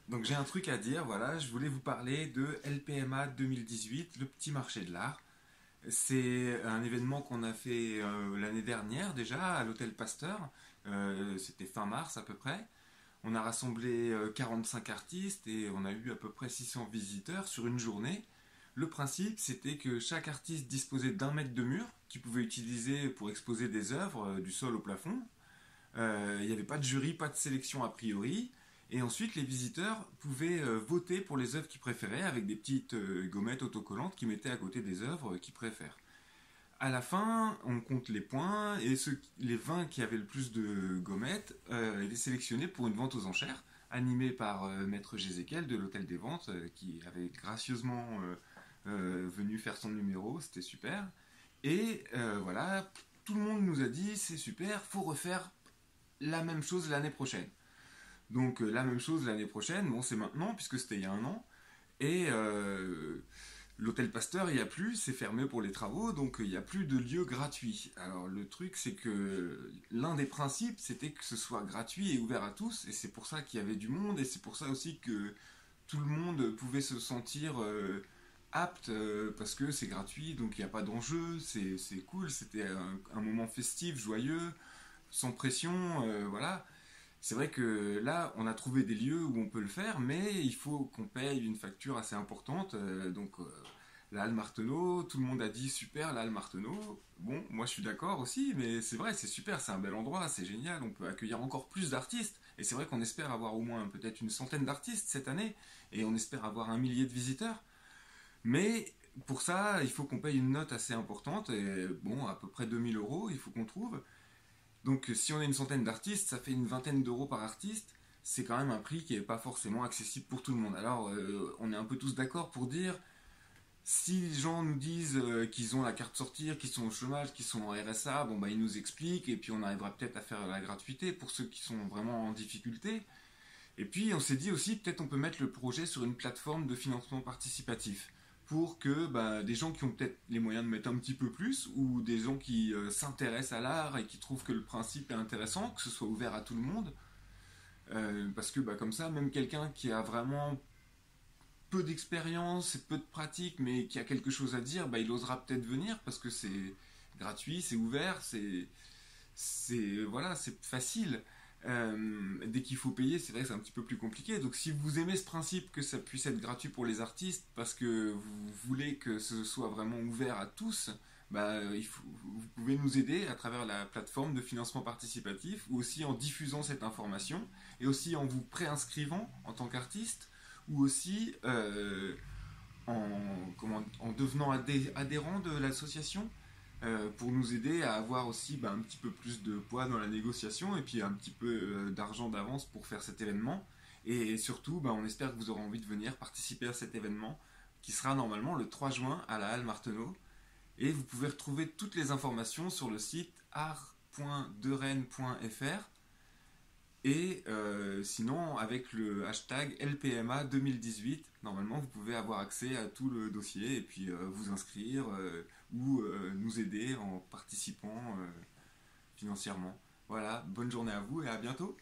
Donc j'ai un truc à dire, voilà, je voulais vous parler de LPMA 2018, le petit marché de l'art. C'est un événement qu'on a fait l'année dernière déjà à l'hôtel Pasteur. C'était fin mars à peu près. On a rassemblé 45 artistes et on a eu à peu près 600 visiteurs sur une journée. Le principe, c'était que chaque artiste disposait d'un mètre de mur qu'il pouvait utiliser pour exposer des œuvres du sol au plafond. Il n'y avait pas de jury, pas de sélection a priori. Et ensuite, les visiteurs pouvaient voter pour les œuvres qu'ils préféraient avec des petites gommettes autocollantes qu'ils mettaient à côté des œuvres qu'ils préfèrent. À la fin, on compte les points et les 20 qui avaient le plus de gommettes étaient sélectionnés pour une vente aux enchères, animée par Maître Jézéchiel de l'Hôtel des Ventes, qui avait gracieusement venu faire son numéro, c'était super. Et voilà, tout le monde nous a dit c'est super, faut refaire la même chose l'année prochaine. Donc la même chose l'année prochaine, bon c'est maintenant puisque c'était il y a un an. Et l'hôtel Pasteur, il n'y a plus, c'est fermé pour les travaux, donc il n'y a plus de lieu gratuit. Alors le truc, c'est que l'un des principes, c'était que ce soit gratuit et ouvert à tous, et c'est pour ça qu'il y avait du monde, et c'est pour ça aussi que tout le monde pouvait se sentir apte, parce que c'est gratuit, donc il n'y a pas d'enjeu, c'est cool, c'était un moment festif, joyeux, sans pression, voilà. C'est vrai que là, on a trouvé des lieux où on peut le faire, mais il faut qu'on paye une facture assez importante. La Halle Marteneau, tout le monde a dit super, la Halle Marteneau. Bon, moi je suis d'accord aussi, mais c'est vrai, c'est super, c'est un bel endroit, c'est génial, on peut accueillir encore plus d'artistes. Et c'est vrai qu'on espère avoir au moins peut-être une centaine d'artistes cette année, et on espère avoir un millier de visiteurs. Mais pour ça, il faut qu'on paye une note assez importante, et bon, à peu près 2 000 euros, il faut qu'on trouve. Donc si on a une centaine d'artistes, ça fait une vingtaine d'euros par artiste. C'est quand même un prix qui n'est pas forcément accessible pour tout le monde. Alors on est un peu tous d'accord pour dire, si les gens nous disent qu'ils ont la carte sortir, qu'ils sont au chômage, qu'ils sont en RSA, bon bah ils nous expliquent et puis on arrivera peut-être à faire la gratuité pour ceux qui sont vraiment en difficulté. Et puis on s'est dit aussi peut-être on peut mettre le projet sur une plateforme de financement participatif pour que bah, des gens qui ont peut-être les moyens de mettre un petit peu plus ou des gens qui s'intéressent à l'art et qui trouvent que le principe est intéressant, que ce soit ouvert à tout le monde. Parce que bah, comme ça, même quelqu'un qui a vraiment peu d'expérience et peu de pratique mais qui a quelque chose à dire, bah, il osera peut-être venir parce que c'est gratuit, c'est ouvert, c'est voilà, c'est facile. Dès qu'il faut payer, c'est vrai que c'est un petit peu plus compliqué. Donc si vous aimez ce principe que ça puisse être gratuit pour les artistes parce que vous voulez que ce soit vraiment ouvert à tous, bah, vous pouvez nous aider à travers la plateforme de financement participatif ou aussi en diffusant cette information et aussi en vous préinscrivant en tant qu'artiste ou aussi en devenant adhérent de l'association pour nous aider à avoir aussi bah, un petit peu plus de poids dans la négociation et puis un petit peu d'argent d'avance pour faire cet événement. Et surtout, bah, on espère que vous aurez envie de venir participer à cet événement qui sera normalement le 3 juin à la Halle Marteneau. Et vous pouvez retrouver toutes les informations sur le site art.derennes.fr et sinon, avec le hashtag LPMA 2018, normalement, vous pouvez avoir accès à tout le dossier et puis vous inscrire ou nous aider en participant financièrement. Voilà, bonne journée à vous et à bientôt.